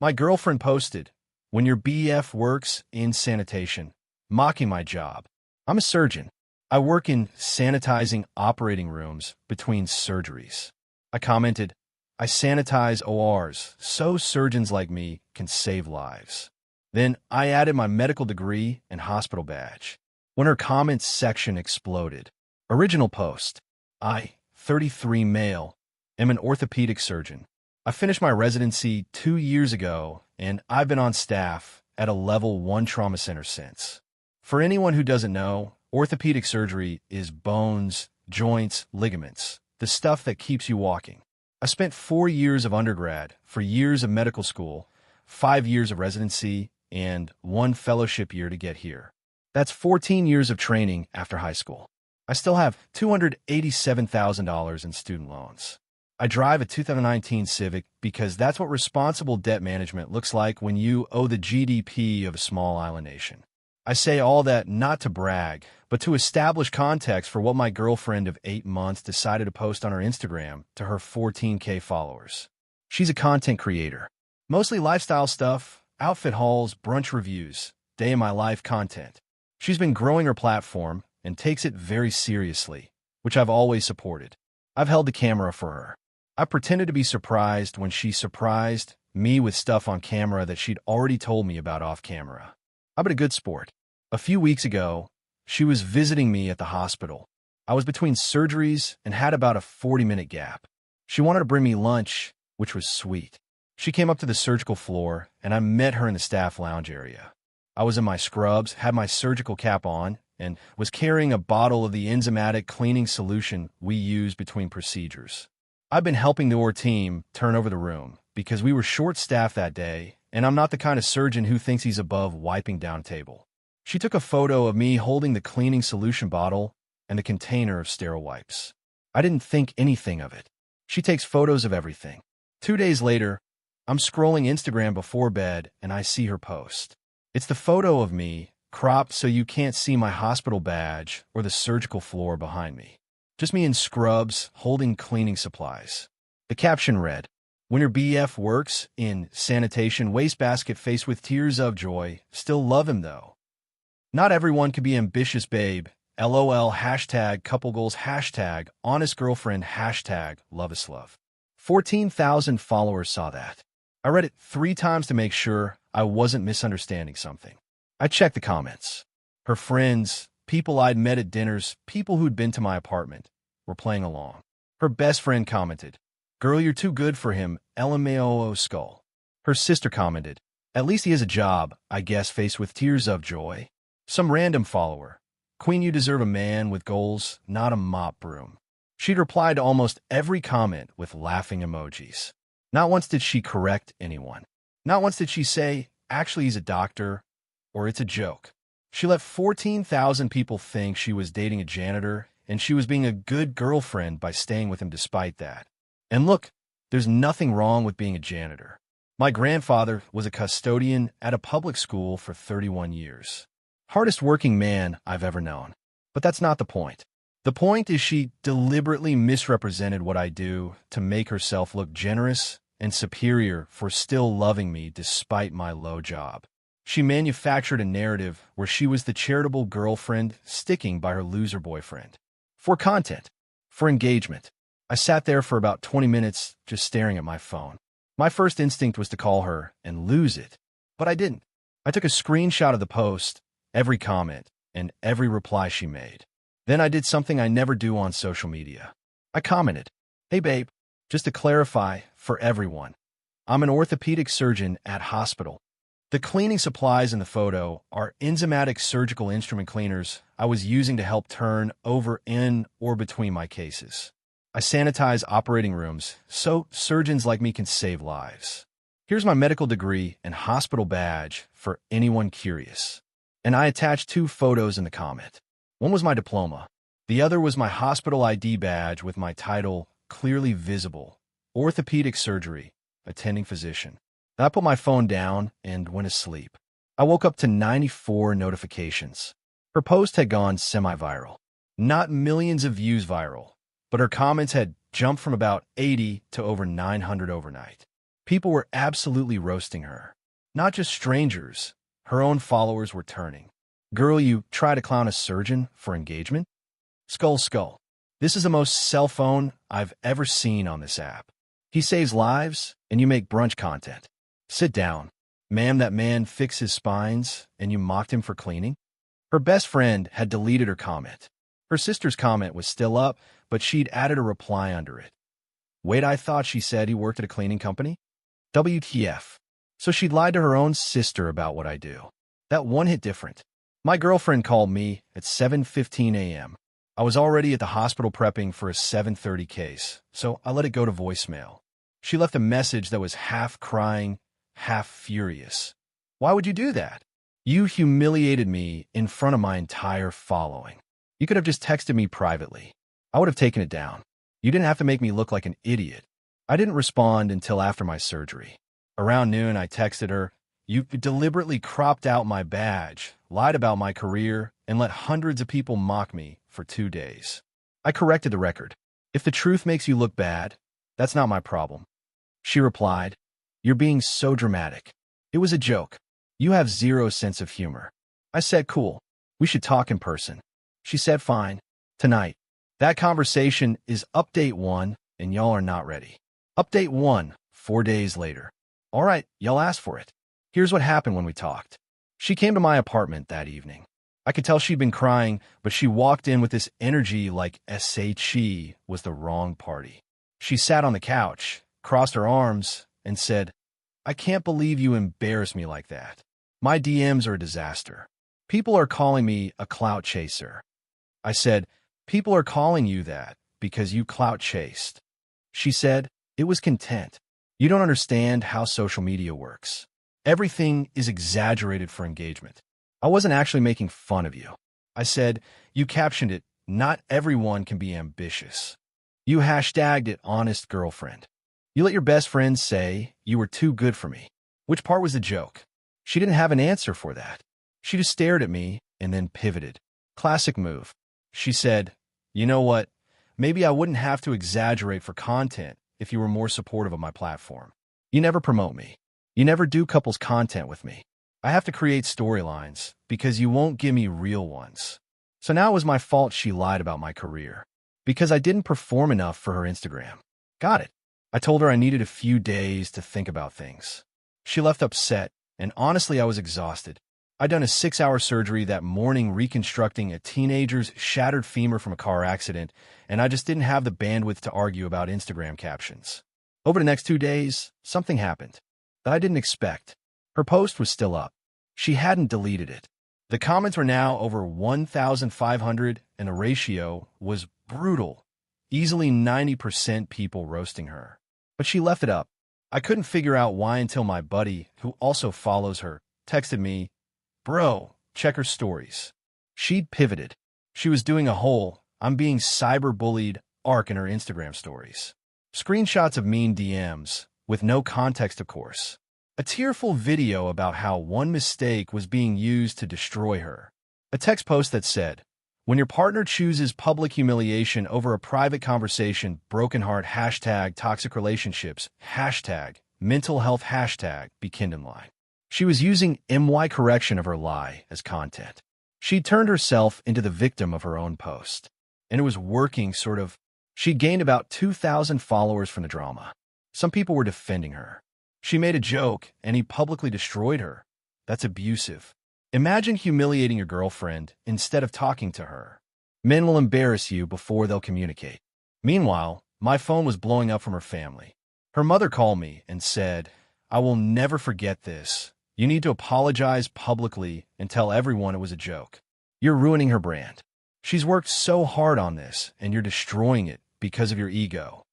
My girlfriend posted, "When your BF works in sanitation," mocking my job. I'm a surgeon. I work in sanitizing operating rooms between surgeries. I commented, "I sanitize ORs so surgeons like me can save lives." Then I added my medical degree and hospital badge. When her comments section exploded. Original post. I, 33 male, am an orthopedic surgeon. I finished my residency 2 years ago, and I've been on staff at a level 1 trauma center since. For anyone who doesn't know, orthopedic surgery is bones, joints, ligaments, the stuff that keeps you walking. I spent 4 years of undergrad, 4 years of medical school, 5 years of residency, and 1 fellowship year to get here. That's 14 years of training after high school. I still have $287,000 in student loans. I drive a 2019 Civic because that's what responsible debt management looks like when you owe the GDP of a small island nation. I say all that not to brag, but to establish context for what my girlfriend of 8 months decided to post on her Instagram to her 14K followers. She's a content creator. Mostly lifestyle stuff, outfit hauls, brunch reviews, day in my life content. She's been growing her platform and takes it very seriously, which I've always supported. I've held the camera for her. I pretended to be surprised when she surprised me with stuff on camera that she'd already told me about off camera. I've been a good sport. A few weeks ago, she was visiting me at the hospital. I was between surgeries and had about a 40-minute gap. She wanted to bring me lunch, which was sweet. She came up to the surgical floor, and I met her in the staff lounge area. I was in my scrubs, had my surgical cap on, and was carrying a bottle of the enzymatic cleaning solution we use between procedures. I've been helping the OR team turn over the room because we were short-staffed that day, and I'm not the kind of surgeon who thinks he's above wiping down a table. She took a photo of me holding the cleaning solution bottle and the container of sterile wipes. I didn't think anything of it. She takes photos of everything. 2 days later, I'm scrolling Instagram before bed, and I see her post. It's the photo of me, cropped so you can't see my hospital badge or the surgical floor behind me. Just me in scrubs, holding cleaning supplies. The caption read, "When your BF works in sanitation wastebasket faced with tears of joy, still love him though. Not everyone can be ambitious babe. LOL hashtag couple goals hashtag honest girlfriend hashtag love is love." 14,000 followers saw that. I read it 3 times to make sure I wasn't misunderstanding something. I checked the comments. Her friends, people I'd met at dinners, people who'd been to my apartment, were playing along. Her best friend commented, "Girl, you're too good for him, LMAO skull." Her sister commented, "At least he has a job, I guess," faced with tears of joy. Some random follower, "Queen, you deserve a man with goals, not a mop broom." She'd replied to almost every comment with laughing emojis. Not once did she correct anyone. Not once did she say, "Actually, he's a doctor," or "It's a joke." She let 14,000 people think she was dating a janitor, and she was being a good girlfriend by staying with him despite that. And look, there's nothing wrong with being a janitor. My grandfather was a custodian at a public school for 31 years. Hardest working man I've ever known. But that's not the point. The point is she deliberately misrepresented what I do to make herself look generous and superior for still loving me despite my low job. She manufactured a narrative where she was the charitable girlfriend sticking by her loser boyfriend. For content, for engagement. I sat there for about 20 minutes just staring at my phone. My first instinct was to call her and lose it, but I didn't. I took a screenshot of the post, every comment, and every reply she made. Then I did something I never do on social media. I commented, "Hey babe, just to clarify for everyone, I'm an orthopedic surgeon at hospital. The cleaning supplies in the photo are enzymatic surgical instrument cleaners I was using to help turn over in or between my cases. I sanitize operating rooms so surgeons like me can save lives. Here's my medical degree and hospital badge for anyone curious." And I attached 2 photos in the comment. One was my diploma. The other was my hospital ID badge with my title clearly visible, orthopedic surgery, attending physician. I put my phone down and went to sleep. I woke up to 94 notifications. Her post had gone semi-viral. Not millions of views viral, but her comments had jumped from about 80 to over 900 overnight. People were absolutely roasting her. Not just strangers, her own followers were turning. Girl, you try to clown a surgeon for engagement? Skull skull. This is the most cell phone I've ever seen on this app. He saves lives, and you make brunch content. Sit down. Ma'am, that man fixed his spines, and you mocked him for cleaning? Her best friend had deleted her comment. Her sister's comment was still up, but she'd added a reply under it. Wait, I thought she said he worked at a cleaning company? WTF. So she'd lied to her own sister about what I do. That one hit different. My girlfriend called me at 7:15 a.m. I was already at the hospital prepping for a 7:30 case, so I let it go to voicemail. She left a message that was half crying, half furious. Why would you do that? You humiliated me in front of my entire following. You could have just texted me privately. I would have taken it down. You didn't have to make me look like an idiot. I didn't respond until after my surgery. Around noon, I texted her, you deliberately cropped out my badge, lied about my career, and let hundreds of people mock me for 2 days. I corrected the record. If the truth makes you look bad, that's not my problem. She replied, you're being so dramatic. It was a joke. You have zero sense of humor. I said, cool. We should talk in person. She said, fine. Tonight. That conversation is update 1, and y'all are not ready. Update 1, 4 days later. All right, y'all asked for it. Here's what happened when we talked. She came to my apartment that evening. I could tell she'd been crying, but she walked in with this energy like SHE was the wrong party. She sat on the couch, crossed her arms, and said, I can't believe you embarrassed me like that. My DMs are a disaster. People are calling me a clout chaser. I said, people are calling you that because you clout chased. She said, it was content. You don't understand how social media works. Everything is exaggerated for engagement. I wasn't actually making fun of you. I said, you captioned it, not everyone can be ambitious. You hashtagged it honest girlfriend. You let your best friend say you were too good for me. Which part was the joke? She didn't have an answer for that. She just stared at me and then pivoted. Classic move. She said, you know what? Maybe I wouldn't have to exaggerate for content if you were more supportive of my platform. You never promote me. You never do couples content with me. I have to create storylines because you won't give me real ones. So now it was my fault she lied about my career because I didn't perform enough for her Instagram. Got it. I told her I needed a few days to think about things. She left upset, and honestly, I was exhausted. I'd done a 6-hour surgery that morning reconstructing a teenager's shattered femur from a car accident, and I just didn't have the bandwidth to argue about Instagram captions. Over the next 2 days, something happened that I didn't expect. Her post was still up. She hadn't deleted it. The comments were now over 1,500, and the ratio was brutal. Easily 90% people roasting her. But she left it up. I couldn't figure out why until my buddy, who also follows her, texted me, bro, check her stories. She'd pivoted. She was doing a whole, I'm being cyberbullied arc in her Instagram stories. Screenshots of mean DMs, with no context of course. A tearful video about how one mistake was being used to destroy her. A text post that said, when your partner chooses public humiliation over a private conversation, broken heart, hashtag toxic relationships, hashtag mental health, hashtag be Kindenline. She was using MY correction of her lie as content. She turned herself into the victim of her own post. And it was working sort of. She'd gained about 2,000 followers from the drama. Some people were defending her. She made a joke and he publicly destroyed her. That's abusive. Imagine humiliating your girlfriend instead of talking to her. Men will embarrass you before they'll communicate. Meanwhile, my phone was blowing up from her family. Her mother called me and said, I will never forget this. You need to apologize publicly and tell everyone it was a joke. You're ruining her brand. She's worked so hard on this and you're destroying it because of your ego.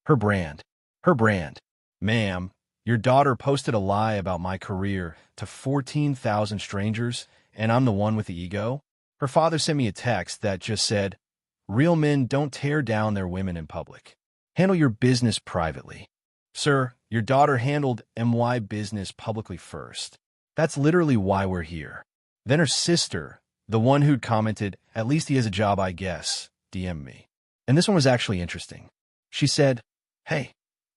Her brand. Her brand. Ma'am, your daughter posted a lie about my career to 14,000 strangers, and I'm the one with the ego? Her father sent me a text that just said, real men don't tear down their women in public. Handle your business privately. Sir, your daughter handled MY business publicly first. That's literally why we're here. Then her sister, the one who'd commented, at least he has a job, I guess, DM'd me. And this one was actually interesting. She said, hey,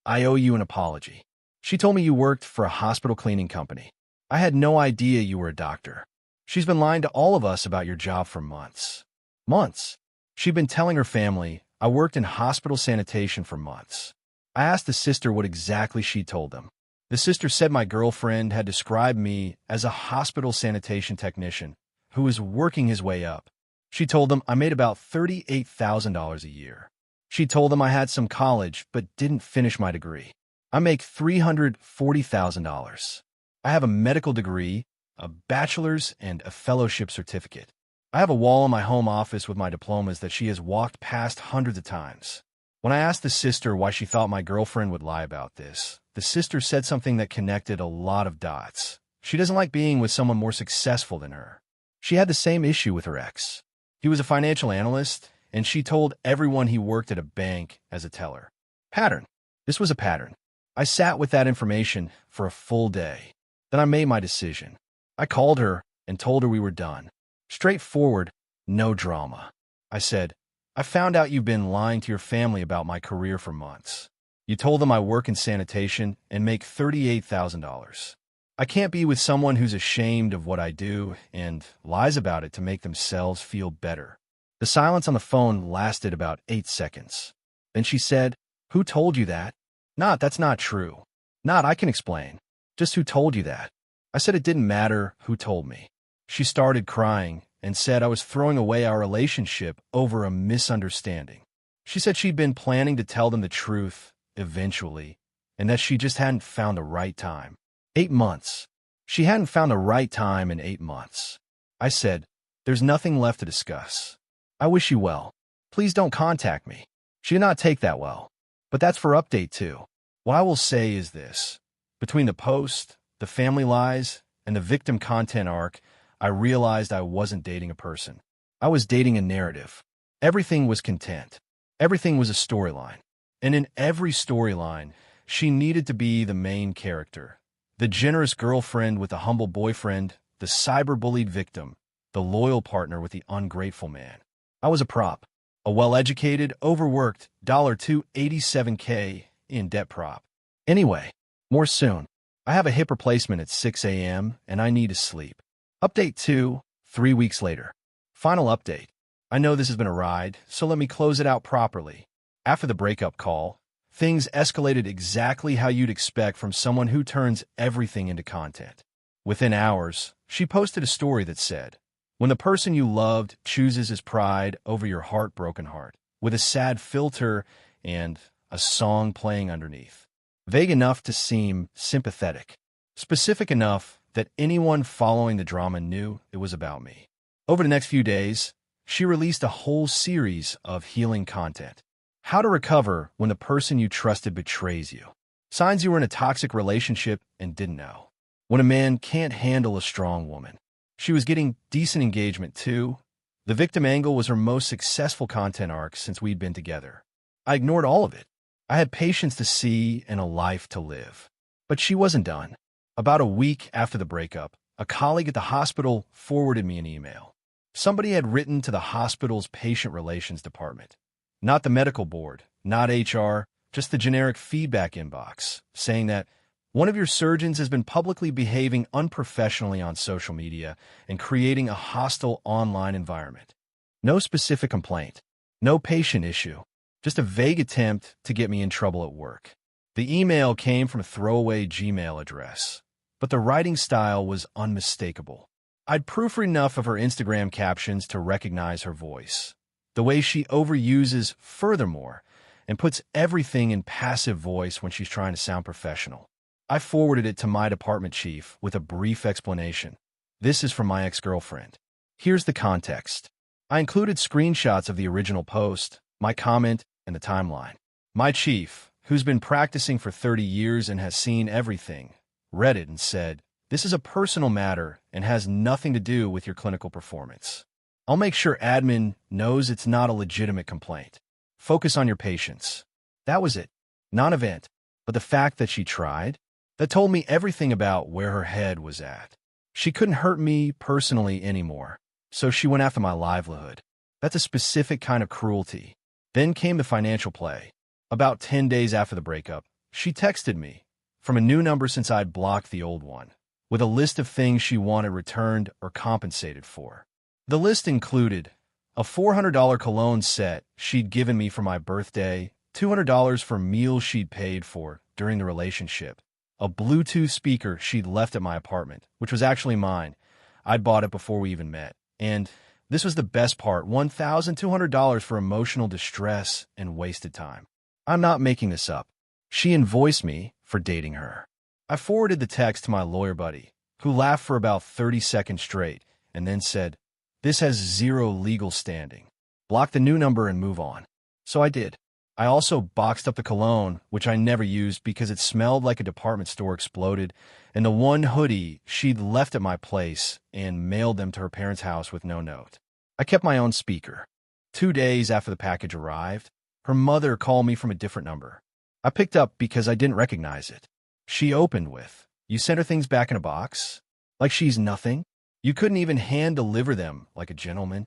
I owe you an apology. She told me you worked for a hospital cleaning company. I had no idea you were a doctor. She's been lying to all of us about your job for months. Months. She'd been telling her family I worked in hospital sanitation for months. I asked the sister what exactly she told them. The sister said my girlfriend had described me as a hospital sanitation technician who was working his way up. She told them I made about $38,000 a year. She told them I had some college but didn't finish my degree. I make $340,000. I have a medical degree, a bachelor's, and a fellowship certificate. I have a wall in my home office with my diplomas that she has walked past hundreds of times. When I asked the sister why she thought my girlfriend would lie about this, the sister said something that connected a lot of dots. She doesn't like being with someone more successful than her. She had the same issue with her ex. He was a financial analyst, and she told everyone he worked at a bank as a teller. Pattern. This was a pattern. I sat with that information for a full day. Then I made my decision. I called her and told her we were done. Straightforward, no drama. I said, I found out you've been lying to your family about my career for months. You told them I work in sanitation and make $38,000. I can't be with someone who's ashamed of what I do and lies about it to make themselves feel better. The silence on the phone lasted about 8 seconds. Then she said, Who told you that? That's not true. I can explain. Just who told you that? I said it didn't matter who told me. She started crying and said I was throwing away our relationship over a misunderstanding. She said she'd been planning to tell them the truth eventually, and that she just hadn't found the right time. 8 months. She hadn't found the right time in 8 months. I said, There's nothing left to discuss. I wish you well. Please don't contact me. She did not take that well. But that's for update 2. What I will say is this. Between the post, the family lies, and the victim content arc, I realized I wasn't dating a person. I was dating a narrative. Everything was content. Everything was a storyline. And in every storyline, she needed to be the main character. The generous girlfriend with the humble boyfriend, the cyberbullied victim, the loyal partner with the ungrateful man. I was a prop. A well-educated, overworked, $287K in debt prop. Anyway, more soon. I have a hip replacement at 6 a.m. and I need to sleep. Update 2, 3 weeks later. Final update. I know this has been a ride, so let me close it out properly. After the breakup call, things escalated exactly how you'd expect from someone who turns everything into content. Within hours, she posted a story that said, When the person you loved chooses his pride over your heartbroken heart, with a sad filter and a song playing underneath. Vague enough to seem sympathetic. Specific enough that anyone following the drama knew it was about me. Over the next few days, she released a whole series of healing content. How to recover when the person you trusted betrays you. Signs you were in a toxic relationship and didn't know. When a man can't handle a strong woman. She was getting decent engagement too. The victim angle was her most successful content arc since we'd been together. I ignored all of it. I had patience to see and a life to live. But she wasn't done. About a week after the breakup, a colleague at the hospital forwarded me an email. Somebody had written to the hospital's patient relations department. Not the medical board, not HR, just the generic feedback inbox, saying that one of your surgeons has been publicly behaving unprofessionally on social media and creating a hostile online environment. No specific complaint, no patient issue, just a vague attempt to get me in trouble at work. The email came from a throwaway Gmail address, but the writing style was unmistakable. I'd proofread enough of her Instagram captions to recognize her voice. The way she overuses furthermore and puts everything in passive voice when she's trying to sound professional. I forwarded it to my department chief with a brief explanation. This is from my ex-girlfriend. Here's the context. I included screenshots of the original post, my comment, and the timeline. My chief, who's been practicing for 30 years and has seen everything, read it and said, This is a personal matter and has nothing to do with your clinical performance. I'll make sure admin knows it's not a legitimate complaint. Focus on your patients. That was it. Non-event. But the fact that she tried, that told me everything about where her head was at. She couldn't hurt me personally anymore, so she went after my livelihood. That's a specific kind of cruelty. Then came the financial play. About 10 days after the breakup, she texted me, from a new number since I'd blocked the old one, with a list of things she wanted returned or compensated for. The list included a $400 cologne set she'd given me for my birthday, $200 for meals she'd paid for during the relationship, a Bluetooth speaker she'd left at my apartment, which was actually mine. I'd bought it before we even met. And this was the best part, $1,200 for emotional distress and wasted time. I'm not making this up. She invoiced me for dating her. I forwarded the text to my lawyer buddy, who laughed for about 30 seconds straight and then said, "This has zero legal standing. Block the new number and move on." So I did. I also boxed up the cologne, which I never used because it smelled like a department store exploded, and the one hoodie she'd left at my place and mailed them to her parents' house with no note. I kept my own speaker. 2 days after the package arrived, her mother called me from a different number. I picked up because I didn't recognize it. She opened with, "You sent her things back in a box? Like she's nothing? You couldn't even hand-deliver them like a gentleman?"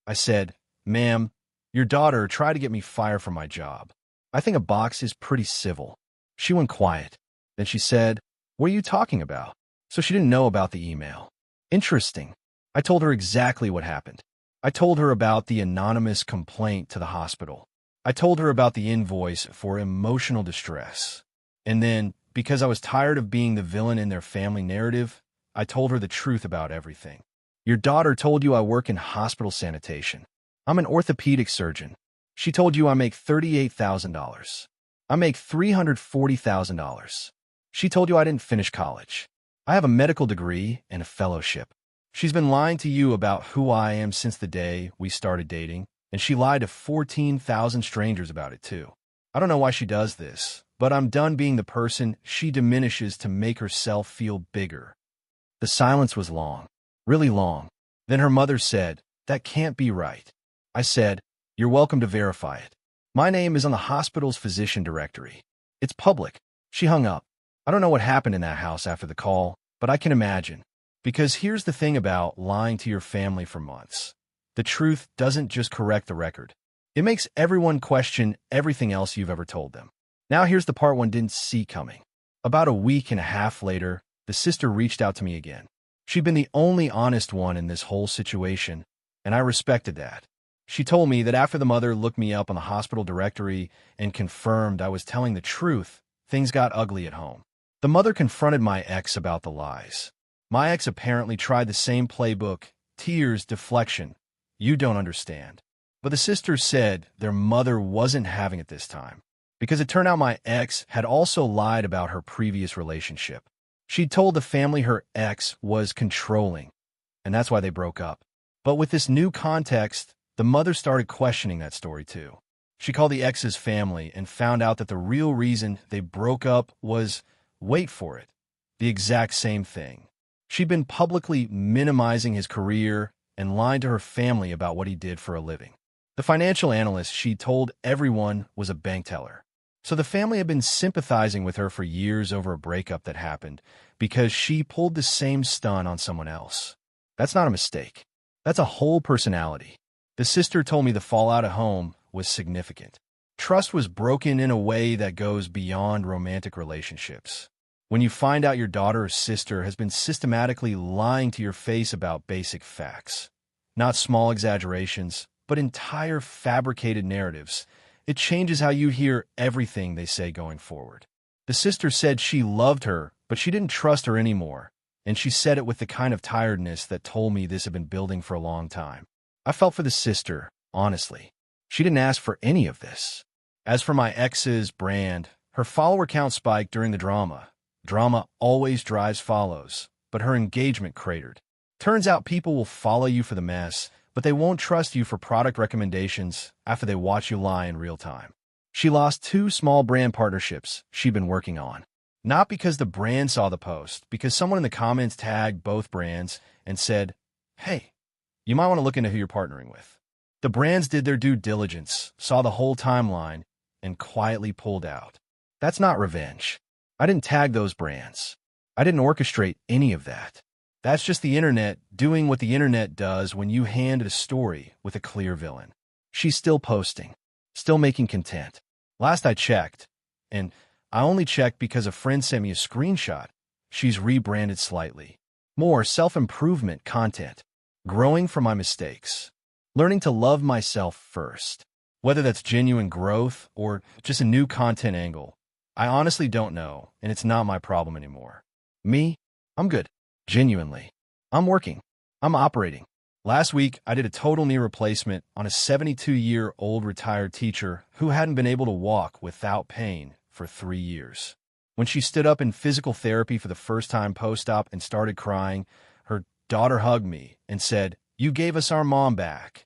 I said, "Ma'am, your daughter tried to get me fired from my job. I think a box is pretty civil." She went quiet. Then she said, "What are you talking about?" So she didn't know about the email. Interesting. I told her exactly what happened. I told her about the anonymous complaint to the hospital. I told her about the invoice for emotional distress. And then, because I was tired of being the villain in their family narrative, I told her the truth about everything. "Your daughter told you I work in hospital sanitation. I'm an orthopedic surgeon. She told you I make $38,000. I make $340,000. She told you I didn't finish college. I have a medical degree and a fellowship. She's been lying to you about who I am since the day we started dating, and she lied to 14,000 strangers about it too. I don't know why she does this, but I'm done being the person she diminishes to make herself feel bigger." The silence was long, really long. Then her mother said, "That can't be right." I said, "You're welcome to verify it. My name is on the hospital's physician directory. It's public." She hung up. I don't know what happened in that house after the call, but I can imagine. Because here's the thing about lying to your family for months. The truth doesn't just correct the record. It makes everyone question everything else you've ever told them. Now here's the part one didn't see coming. About a week and a half later, the sister reached out to me again. She'd been the only honest one in this whole situation, and I respected that. She told me that after the mother looked me up on the hospital directory and confirmed I was telling the truth, things got ugly at home. The mother confronted my ex about the lies. My ex apparently tried the same playbook, tears, deflection. "You don't understand." But the sisters said their mother wasn't having it this time, because it turned out my ex had also lied about her previous relationship. She'd told the family her ex was controlling, and that's why they broke up. But with this new context, the mother started questioning that story too. She called the ex's family and found out that the real reason they broke up was, wait for it, the exact same thing. She'd been publicly minimizing his career and lying to her family about what he did for a living. The financial analyst she told everyone was a bank teller. So the family had been sympathizing with her for years over a breakup that happened because she pulled the same stunt on someone else. That's not a mistake. That's a whole personality. The sister told me the fallout at home was significant. Trust was broken in a way that goes beyond romantic relationships. When you find out your daughter or sister has been systematically lying to your face about basic facts, not small exaggerations, but entire fabricated narratives, it changes how you hear everything they say going forward. The sister said she loved her, but she didn't trust her anymore, and she said it with the kind of tiredness that told me this had been building for a long time. I felt for the sister, honestly. She didn't ask for any of this. As for my ex's brand, her follower count spiked during the drama. Drama always drives follows, but her engagement cratered. Turns out people will follow you for the mess, but they won't trust you for product recommendations after they watch you lie in real time. She lost 2 small brand partnerships she'd been working on. Not because the brand saw the post, because someone in the comments tagged both brands and said, "Hey, you might want to look into who you're partnering with." The brands did their due diligence, saw the whole timeline, and quietly pulled out. That's not revenge. I didn't tag those brands. I didn't orchestrate any of that. That's just the internet doing what the internet does when you hand a story with a clear villain. She's still posting, still making content. Last I checked, and I only checked because a friend sent me a screenshot. She's rebranded slightly. More self-improvement content. Growing from my mistakes. Learning to love myself first. Whether that's genuine growth or just a new content angle, I honestly don't know, and it's not my problem anymore. Me? I'm good. Genuinely. I'm working. I'm operating. Last week, I did a total knee replacement on a 72-year-old retired teacher who hadn't been able to walk without pain for 3 years. When she stood up in physical therapy for the first time post-op and started crying, her daughter hugged me and said, "You gave us our mom back."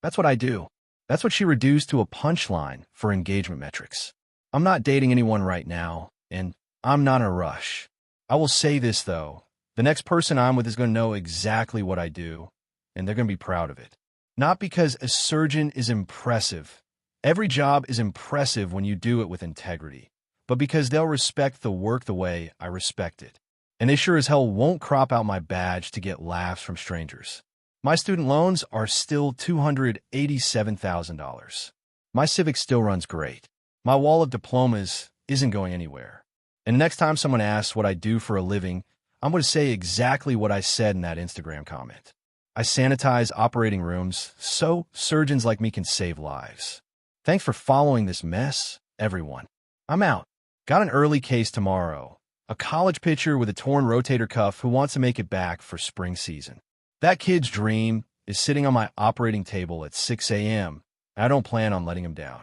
That's what I do. That's what she reduced to a punchline for engagement metrics. I'm not dating anyone right now, and I'm not in a rush. I will say this, though. The next person I'm with is going to know exactly what I do, and they're going to be proud of it. Not because a surgeon is impressive. Every job is impressive when you do it with integrity, but because they'll respect the work the way I respect it. And they sure as hell won't crop out my badge to get laughs from strangers. My student loans are still $287,000. My Civic still runs great. My wall of diplomas isn't going anywhere. And next time someone asks what I do for a living, I'm going to say exactly what I said in that Instagram comment. I sanitize operating rooms so surgeons like me can save lives. Thanks for following this mess, everyone. I'm out. Got an early case tomorrow. A college pitcher with a torn rotator cuff who wants to make it back for spring season. That kid's dream is sitting on my operating table at 6 a.m. I don't plan on letting him down.